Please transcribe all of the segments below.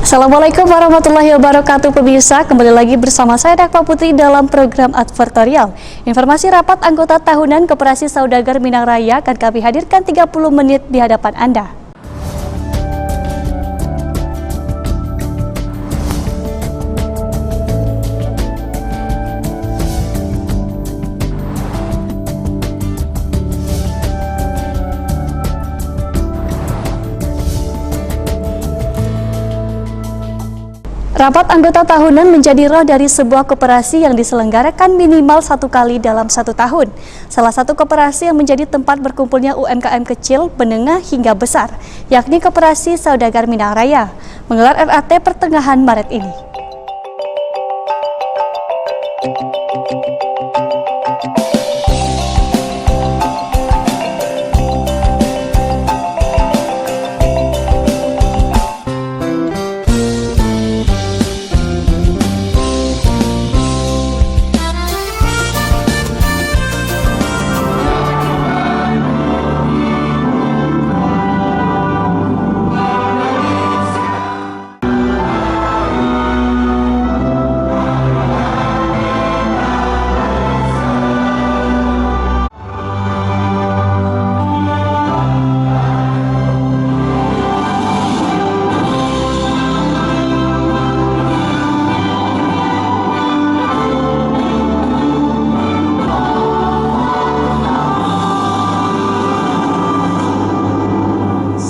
Assalamualaikum warahmatullahi wabarakatuh pemirsa, kembali lagi bersama saya Dakwa Putri dalam program advertorial. Informasi rapat anggota tahunan Koperasi Saudagar Minang Raya akan kami hadirkan 30 menit di hadapan Anda. Rapat anggota tahunan menjadi roh dari sebuah koperasi yang diselenggarakan minimal 1 kali dalam 1 tahun. Salah satu koperasi yang menjadi tempat berkumpulnya UMKM kecil, menengah hingga besar, yakni Koperasi Saudagar Minang Raya, menggelar RAT pertengahan Maret ini.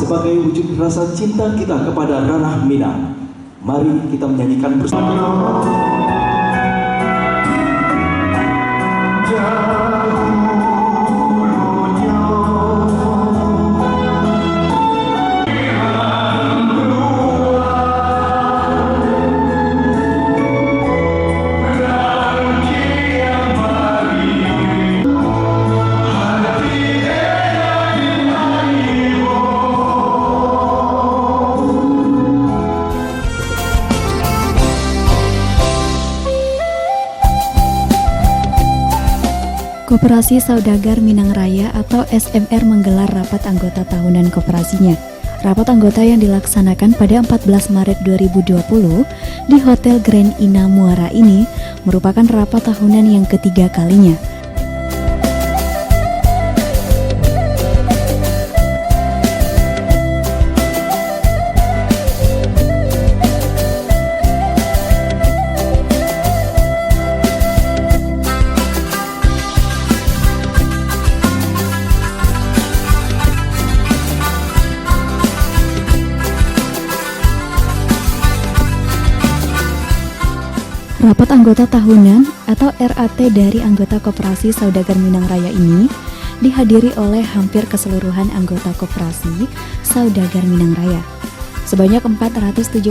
Sebagai wujud rasa cinta kita kepada ranah Minang, mari kita menyanyikan bersama. Koperasi Saudagar Minang Raya atau SMR menggelar rapat anggota tahunan koperasinya. Rapat anggota yang dilaksanakan pada 14 Maret 2020 di Hotel Grand Ina Muara ini merupakan rapat tahunan yang ketiga kalinya. Rapat anggota tahunan atau RAT dari anggota Koperasi Saudagar Minang Raya ini dihadiri oleh hampir keseluruhan anggota Koperasi Saudagar Minang Raya. Sebanyak 479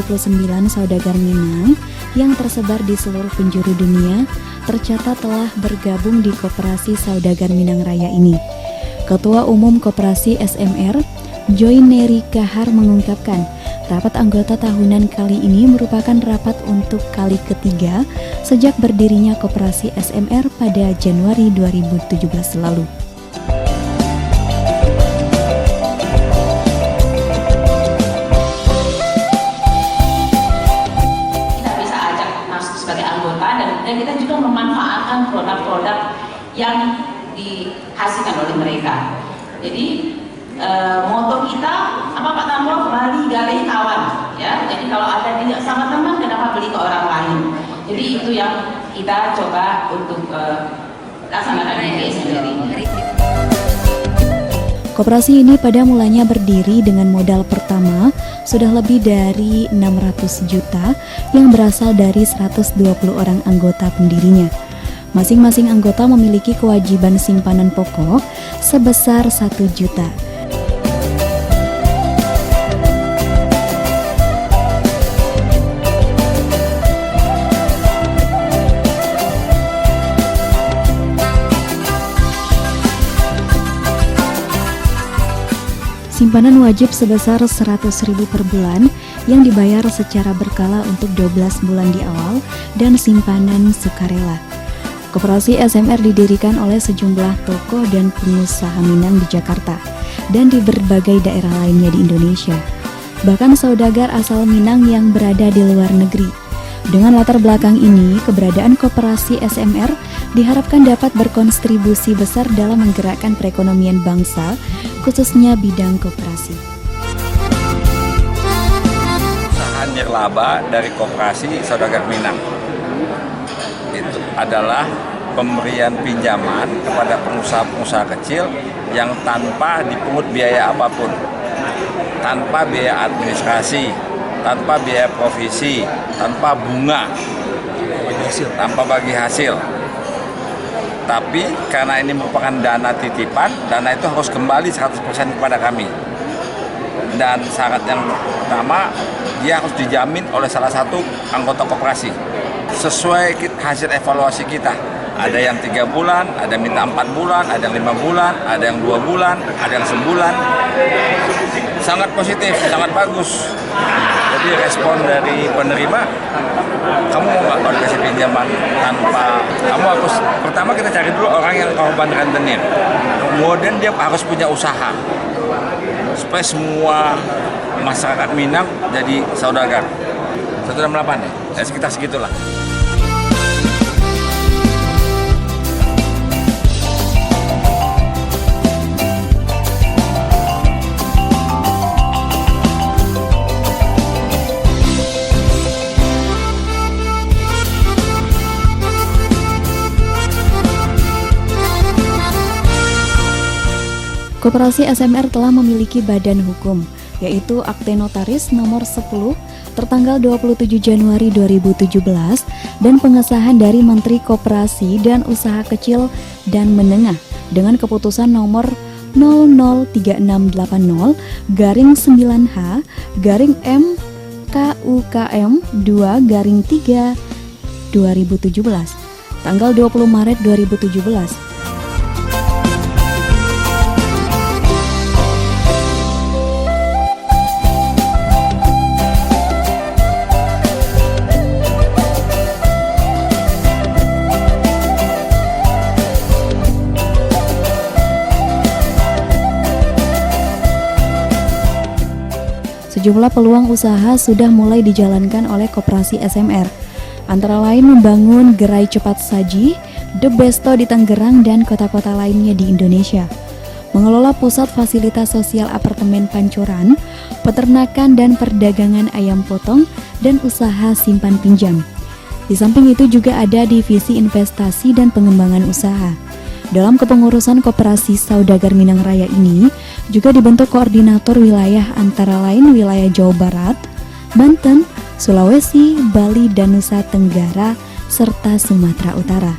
saudagar Minang yang tersebar di seluruh penjuru dunia tercatat telah bergabung di Koperasi Saudagar Minang Raya ini. Ketua Umum Koperasi SMR, Joy Neri Kahar mengungkapkan, rapat anggota tahunan kali ini merupakan rapat untuk kali ketiga sejak berdirinya Koperasi SMR pada Januari 2017 lalu. Kita bisa ajak masuk sebagai anggota dan kita juga memanfaatkan produk-produk yang dihasilkan oleh mereka. Jadi moto kita apa Pak Tambo, Bali Galih Kawan ya. Jadi kalau ada tidak sama teman, kenapa beli ke orang lain? Jadi itu yang kita coba untuk laksanakan di sendiri. Koperasi ini pada mulanya berdiri dengan modal pertama sudah lebih dari 600 juta yang berasal dari 120 orang anggota pendirinya. Masing-masing anggota memiliki kewajiban simpanan pokok sebesar 1 juta. Simpanan wajib sebesar 100.000 per bulan yang dibayar secara berkala untuk 12 bulan di awal dan simpanan sukarela. Koperasi SMR didirikan oleh sejumlah tokoh dan pengusaha Minang di Jakarta dan di berbagai daerah lainnya di Indonesia. bahkan saudagar asal Minang yang berada di luar negeri. Dengan latar belakang ini, keberadaan koperasi SMR diharapkan dapat berkontribusi besar dalam menggerakkan perekonomian bangsa, khususnya bidang koperasi. Usaha nirlaba dari Koperasi Saudagar Minang itu adalah pemberian pinjaman kepada pengusaha-pengusaha kecil yang tanpa dipungut biaya apapun, tanpa biaya administrasi, tanpa biaya provisi, tanpa bunga, tanpa bagi hasil. Tapi karena ini merupakan dana titipan, dana itu harus kembali 100% kepada kami. Dan syarat yang pertama, dia harus dijamin oleh salah satu anggota koperasi. Sesuai hasil evaluasi kita, ada yang 3 bulan, ada yang minta 4 bulan, ada yang 5 bulan, ada yang 2 bulan, ada yang sebulan. Sangat positif, sangat bagus. Jadi respon dari penerima, kamu mau nggak kalau dikasih pinjaman tanpa, kamu harus, pertama kita cari dulu orang yang korban rentenir. Kemudian dia harus punya usaha. Supaya semua masyarakat Minang jadi saudagar. 168 ya, sekitar segitulah. Koperasi SMR telah memiliki badan hukum, yaitu Akte Notaris nomor 10 tertanggal 27 Januari 2017 dan pengesahan dari Menteri Koperasi dan Usaha Kecil dan Menengah dengan keputusan nomor 003680/9H/M KUKM 2/3 2017 tanggal 20 Maret 2017. Sejumlah peluang usaha sudah mulai dijalankan oleh Koperasi SMR, antara lain membangun gerai cepat saji, The Besto di Tangerang dan kota-kota lainnya di Indonesia, mengelola pusat fasilitas sosial apartemen Pancoran, peternakan dan perdagangan ayam potong, dan usaha simpan pinjam. Di samping itu juga ada divisi investasi dan pengembangan usaha. Dalam kepengurusan Koperasi Saudagar Minang Raya ini juga dibentuk koordinator wilayah antara lain wilayah Jawa Barat, Banten, Sulawesi, Bali, dan Nusa Tenggara, serta Sumatera Utara.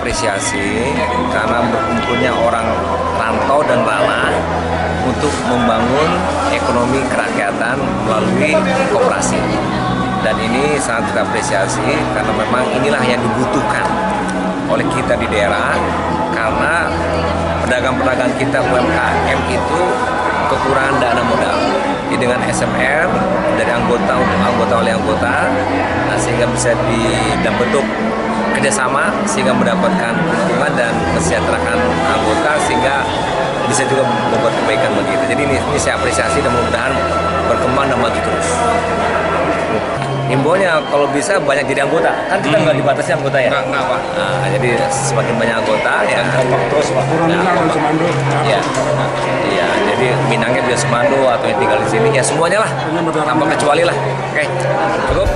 Apresiasi karena berkumpulnya orang rantau dan ranah untuk membangun ekonomi kerakyatan melalui koperasi, dan ini sangat kita apresiasi karena memang inilah yang dibutuhkan oleh kita di daerah, karena pedagang-pedagang kita UMKM itu kekurangan dana modal. Jadi dengan SMR dari anggota oleh anggota, sehingga bisa dibentuk kerjasama sehingga mendapatkan keuntungan dan kesejahteraan anggota, sehingga bisa juga membuat kebaikan bagi kita. Jadi ini saya apresiasi dan mudah-mudahan berkembang dan maju terus. Himbauannya kalau bisa banyak jadi anggota, kan kita nggak dibatasi anggota ya. Nggak Pak. Nah, jadi semakin banyak anggota ya. Terus ya. Iya, jadi Minangnya juga Semando atau yang tinggal di sini ya semuanya lah, tanpa kecuali lah. Oke, cukup.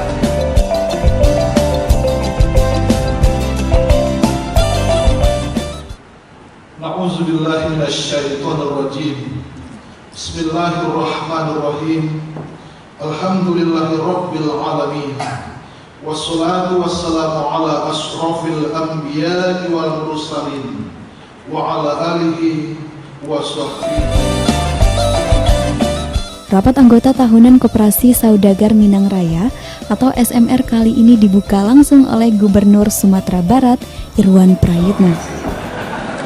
A'udzubillahi minasyaitonirrajim. Bismillahirrahmanirrahim. Alhamdulillahi rabbil alamin. Wassalatu wassalamu ala asrafil anbiya'i wal mursalin wa ala alihi wa sahbihi. Rapat anggota tahunan Koperasi Saudagar Minang Raya atau SMR kali ini dibuka langsung oleh Gubernur Sumatera Barat, Irwan Prayitno.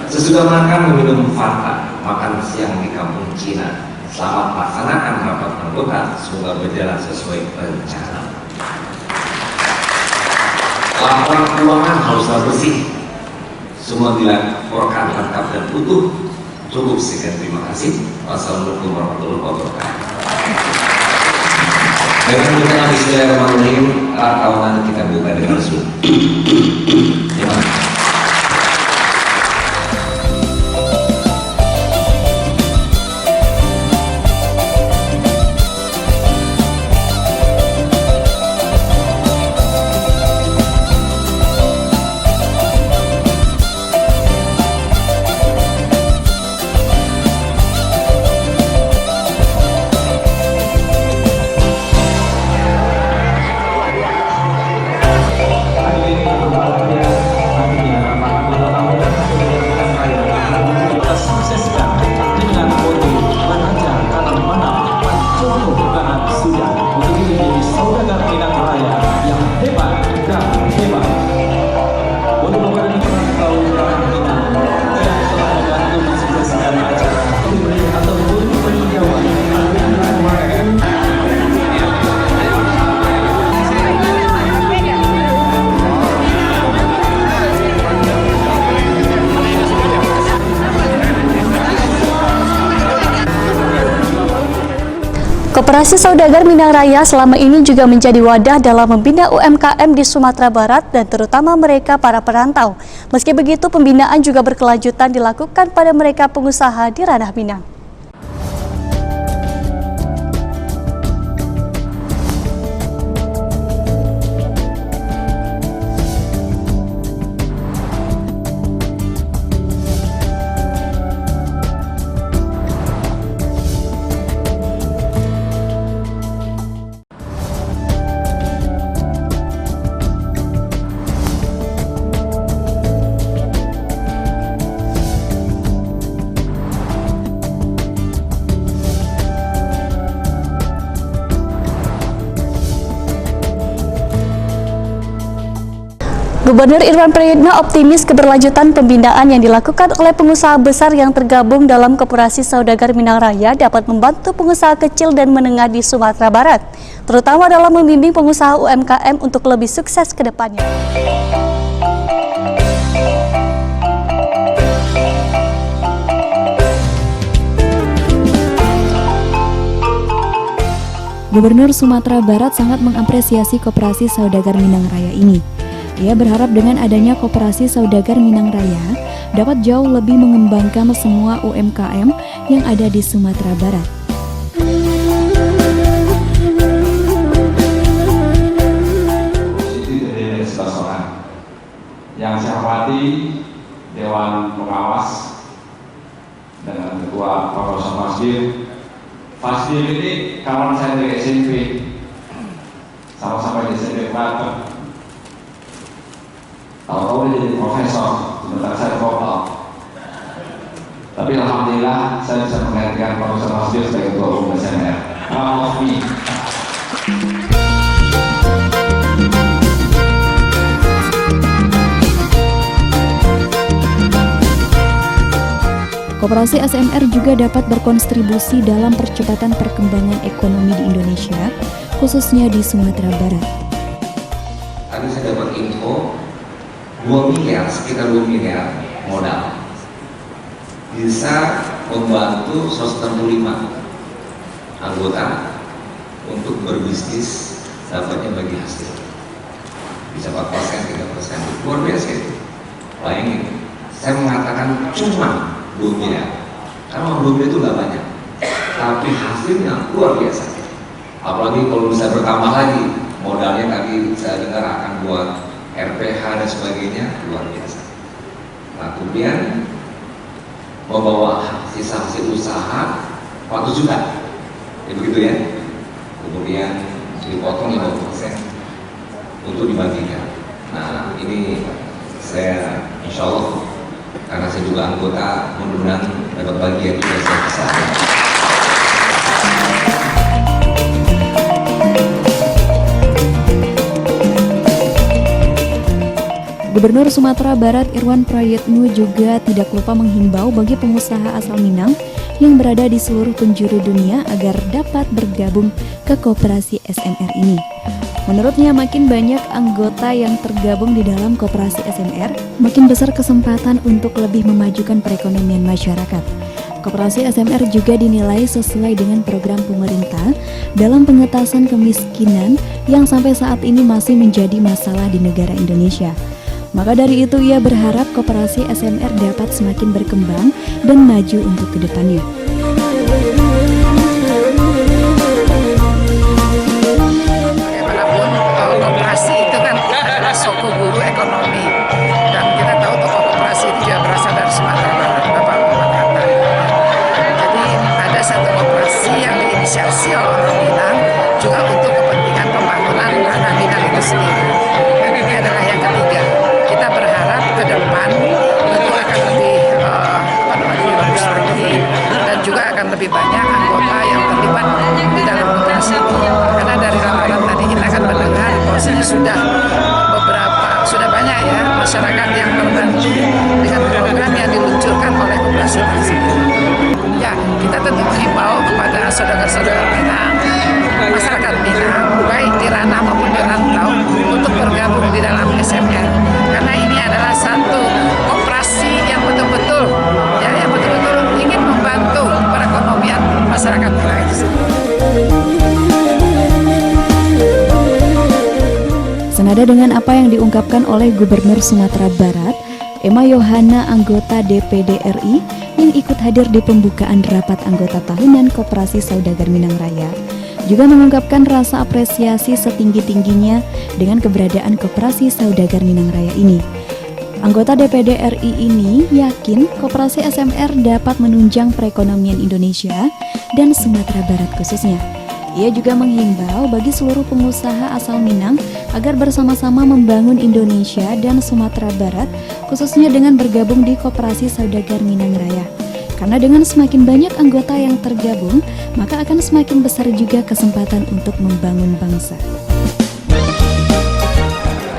Sesudah makan meminum Fanta, makan siang di kampung Cina. Selamat melaksanakan rapat anggota, semoga berjalan sesuai rencana. Laporan keuangan haruslah bersih, semua dilaporkan lengkap dan utuh. Cukup sekian, terima kasih. Wassalamualaikum warahmatullahi wabarakatuh. Dengan kita bismillahirrahmanirrahim, tahunan kita buka dengan resmi. Terima kasih. Koperasi Saudagar Minang Raya selama ini juga menjadi wadah dalam membina UMKM di Sumatera Barat dan terutama mereka para perantau. Meski begitu, pembinaan juga berkelanjutan dilakukan pada mereka pengusaha di ranah Minang. Gubernur Irwan Prayitno optimis keberlanjutan pembinaan yang dilakukan oleh pengusaha besar yang tergabung dalam Koperasi Saudagar Minang Raya dapat membantu pengusaha kecil dan menengah di Sumatera Barat, terutama dalam membimbing pengusaha UMKM untuk lebih sukses ke depannya. Gubernur Sumatera Barat sangat mengapresiasi Koperasi Saudagar Minang Raya ini. Ia berharap dengan adanya Koperasi Saudagar Minang Raya dapat jauh lebih mengembangkan semua UMKM yang ada di Sumatera Barat. Yang saya hormati Dewan Pengawas dengan Ketua Profesor Fasdir. Fasdir ini kawan saya dari SMP, sama-sama di SMP Klaten. Tahu-tahu dia jadi profesor, sebentar saya vokal. Tapi alhamdulillah saya bisa menggantikan Profesor Fasdir sebagai Ketua Umum SMR. Koperasi SMR juga dapat berkontribusi dalam percepatan perkembangan ekonomi di Indonesia, khususnya di Sumatera Barat. Tadi saya dapat info 2 miliar, sekitar 2 miliar modal bisa membantu 165 anggota untuk berbisnis, dapatnya bagi hasil bisa 4%, 3%, luar biasa itu. Bayangin, saya mengatakan cuma 2 miliar karena 2 miliar itu nggak banyak, tapi hasilnya luar biasa. Apalagi kalau bisa bertambah lagi modalnya, tadi saya dengar akan buat RPH dan sebagainya, luar biasa. Nah, kemudian membawa sisa hasil usaha 400 juta, ya begitu ya. Kemudian dipotong 50% untuk dibagikan. Nah, ini saya insya Allah, karena saya juga anggota, mudah-mudahan dapat bagian juga saya bisa. Gubernur Sumatera Barat Irwan Prayitno juga tidak lupa menghimbau bagi pengusaha asal Minang yang berada di seluruh penjuru dunia agar dapat bergabung ke koperasi SMR ini. Menurutnya, makin banyak anggota yang tergabung di dalam koperasi SMR, makin besar kesempatan untuk lebih memajukan perekonomian masyarakat. Koperasi SMR juga dinilai sesuai dengan program pemerintah dalam pengentasan kemiskinan yang sampai saat ini masih menjadi masalah di negara Indonesia. Maka dari itu ia berharap koperasi SMR dapat semakin berkembang dan maju untuk kedepannya. Bagaimanapun koperasi itu kan adalah soko guru ekonomi, dan kita tahu tokoh koperasi itu juga berasal dari Sumatera Barat, Bapak Muhammad Hatta. Jadi ada satu koperasi yang diinisiasi oleh orang Minang juga untuk kepentingan pembangunan Ranah Minang itu sendiri. Dan ini adalah yang ketiga. Kita berharap ke depan tentu akan lebih bagus lagi, dan juga akan lebih banyak anggota yang terlibat di dalam koperasi ini. Karena dari laporan tadi kita akan mendengar bahwasanya sudah banyak ya masyarakat yang terbantu dengan program yang diluncurkan oleh koperasi tersebut. Ya, kita tentu mengimbau kepada saudara-saudara Minang, masyarakat Minang, baik di ranah maupun di rantau, untuk bergabung di dalam SMR. Karena ini adalah satu koperasi yang betul-betul ingin membantu perekonomian masyarakat Minang itu sendiri. Senada dengan apa yang diungkapkan oleh Gubernur Sumatera Barat, Emma Yohana, anggota DPD RI yang ikut hadir di pembukaan rapat anggota tahunan Koperasi Saudagar Minang Raya, juga mengungkapkan rasa apresiasi setinggi-tingginya dengan keberadaan Koperasi Saudagar Minang Raya ini. Anggota DPD RI ini yakin Koperasi SMR dapat menunjang perekonomian Indonesia dan Sumatera Barat khususnya. Ia juga menghimbau bagi seluruh pengusaha asal Minang agar bersama-sama membangun Indonesia dan Sumatera Barat, khususnya dengan bergabung di Koperasi Saudagar Minang Raya. Karena dengan semakin banyak anggota yang tergabung, maka akan semakin besar juga kesempatan untuk membangun bangsa.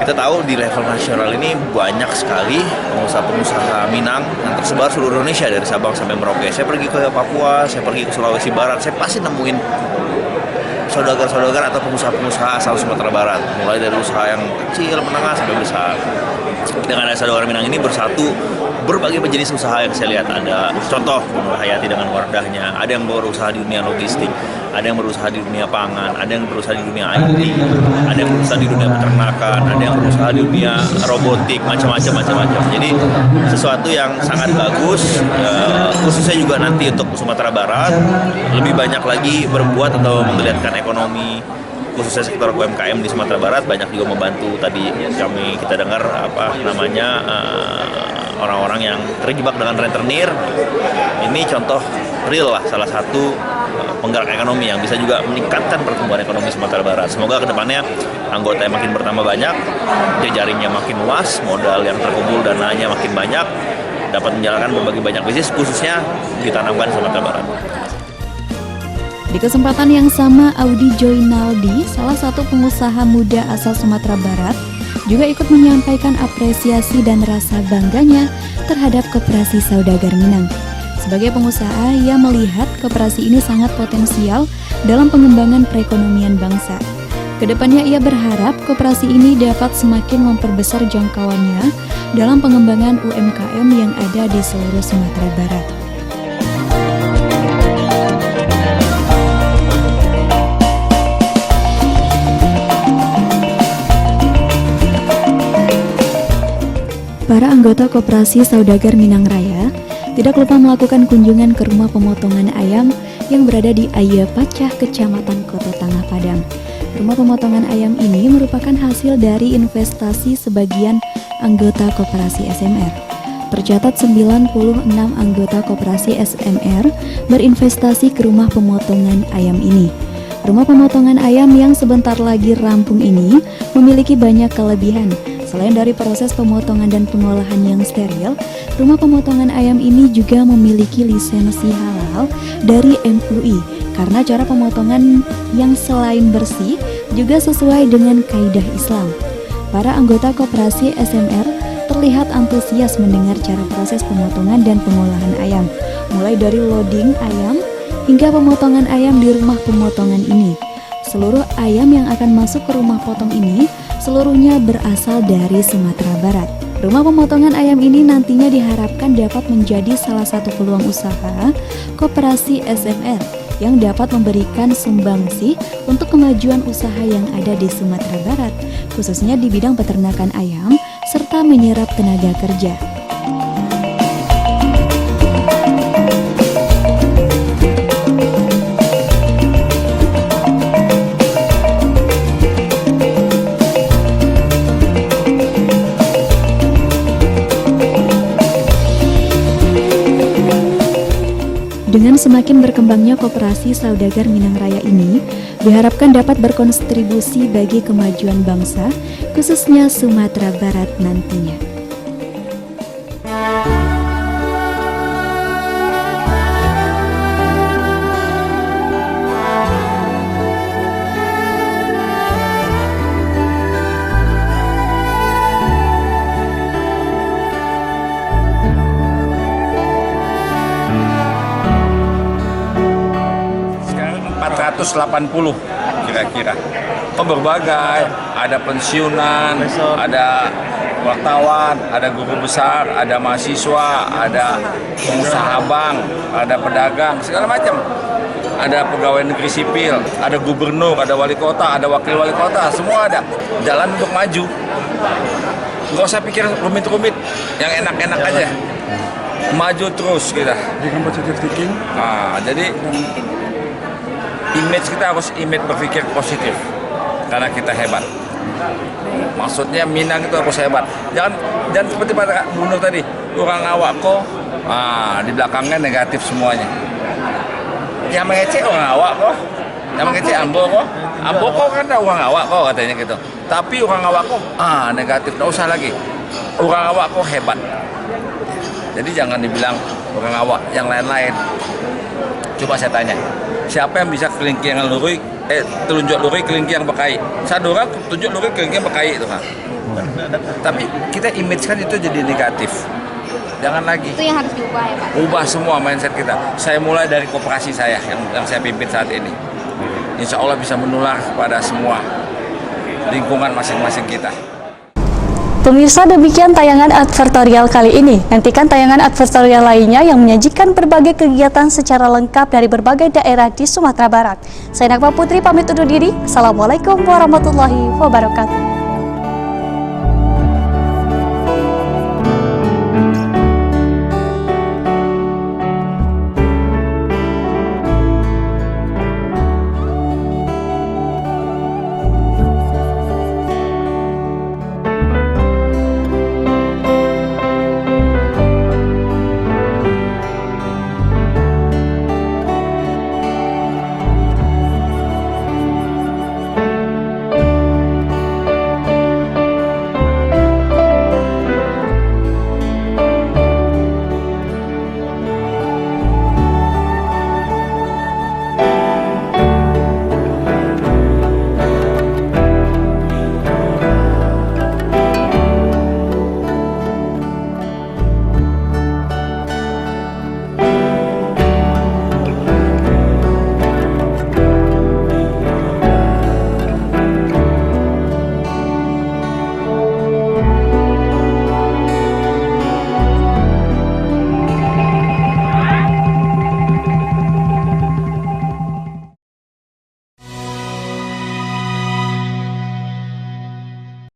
Kita tahu di level nasional ini banyak sekali pengusaha-pengusaha Minang yang tersebar seluruh Indonesia, dari Sabang sampai Merauke. Saya pergi ke Papua, saya pergi ke Sulawesi Barat, saya pasti nemuin saudagar-saudagar atau pengusaha-pengusaha asal Sumatera Barat, mulai dari usaha yang kecil, menengah, sampai besar. Dengan ada Saudagar Minang ini bersatu berbagai jenis usaha yang saya lihat. Ada contoh Bu Nur Hayati dengan wardahnya, ada yang berusaha di dunia logistik, ada yang berusaha di dunia pangan, ada yang berusaha di dunia IT, ada yang berusaha di dunia peternakan, ada yang berusaha di dunia robotik, macam-macam. Jadi sesuatu yang sangat bagus, khususnya juga nanti untuk Sumatera Barat lebih banyak lagi berbuat atau menggeliatkan ekonomi, khususnya sektor UMKM di Sumatera Barat banyak juga membantu. Tadi kita dengar orang-orang yang terjebak dengan rentenir. Ini contoh real lah, salah satu penggerak ekonomi yang bisa juga meningkatkan pertumbuhan ekonomi Sumatera Barat. Semoga kedepannya anggota yang makin bertambah banyak, jejaringnya makin luas, modal yang terkumpul dananya makin banyak, dapat menjalankan berbagai banyak bisnis, khususnya ditanamkan di Sumatera Barat. Di kesempatan yang sama, Audi Joinaldi, salah satu pengusaha muda asal Sumatera Barat, juga ikut menyampaikan apresiasi dan rasa bangganya terhadap Koperasi Saudagar Minang. Sebagai pengusaha, ia melihat koperasi ini sangat potensial dalam pengembangan perekonomian bangsa. Kedepannya ia berharap koperasi ini dapat semakin memperbesar jangkauannya dalam pengembangan UMKM yang ada di seluruh Sumatera Barat. Para anggota Koperasi Saudagar Minang Raya tidak lupa melakukan kunjungan ke rumah pemotongan ayam yang berada di Aya Pacah, Kecamatan Koto Tangah Padang. Rumah pemotongan ayam ini merupakan hasil dari investasi sebagian anggota Koperasi SMR. Tercatat 96 anggota Koperasi SMR berinvestasi ke rumah pemotongan ayam ini. Rumah pemotongan ayam yang sebentar lagi rampung ini memiliki banyak kelebihan. Selain dari proses pemotongan dan pengolahan yang steril, rumah pemotongan ayam ini juga memiliki lisensi halal dari MUI karena cara pemotongan yang selain bersih juga sesuai dengan kaidah Islam. Para anggota Koperasi SMR terlihat antusias mendengar cara proses pemotongan dan pengolahan ayam, mulai dari loading ayam hingga pemotongan ayam di rumah pemotongan ini. Seluruh ayam yang akan masuk ke rumah potong ini seluruhnya berasal dari Sumatera Barat. Rumah pemotongan ayam ini nantinya diharapkan dapat menjadi salah satu peluang usaha koperasi SMR yang dapat memberikan sumbangsih untuk kemajuan usaha yang ada di Sumatera Barat, khususnya di bidang peternakan ayam serta menyerap tenaga kerja. Dengan semakin berkembangnya koperasi saudagar Minang Raya ini, diharapkan dapat berkontribusi bagi kemajuan bangsa, khususnya Sumatera Barat nantinya. Sekarang 480 kira-kira. Berbagai, ada pensiunan, ada wartawan, ada guru besar, ada mahasiswa, ada pengusaha bank, ada pedagang, segala macam. Ada pegawai negeri sipil, ada gubernur, ada wali kota, ada wakil wali kota, semua ada. Jalan untuk maju. Nggak usah pikir rumit-rumit, yang enak-enak aja. Maju terus kita. Dengan positive thinking. Nah, jadi image kita harus berpikir positif. Karena kita hebat. Maksudnya Minang itu harus hebat. Jangan seperti pada Gubernur tadi, orang awak kok, di belakangnya negatif semuanya. Yang mengecek orang awak kok, yang mengecek Ambo kok kan ada orang awak kok katanya gitu. Tapi orang awak kok, negatif, nggak usah lagi. Orang awak kok hebat. Jadi jangan dibilang orang awak, yang lain-lain. Coba saya tanya, siapa yang bisa kelingking yang lurui, telunjuk lurui kelingking yang bekai? Satu orang tunjuk lurui kelingking yang bekai itu kan. Tapi kita image kan itu jadi negatif. Jangan lagi. Itu yang harus diubah ya Pak? Ubah semua mindset kita. Saya mulai dari koperasi saya yang saya pimpin saat ini. Insya Allah bisa menular kepada semua lingkungan masing-masing kita. Pemirsa, demikian tayangan advertorial kali ini. Nantikan tayangan advertorial lainnya yang menyajikan berbagai kegiatan secara lengkap dari berbagai daerah di Sumatera Barat. Saya Nakwa Putri pamit undur diri. Assalamualaikum warahmatullahi wabarakatuh.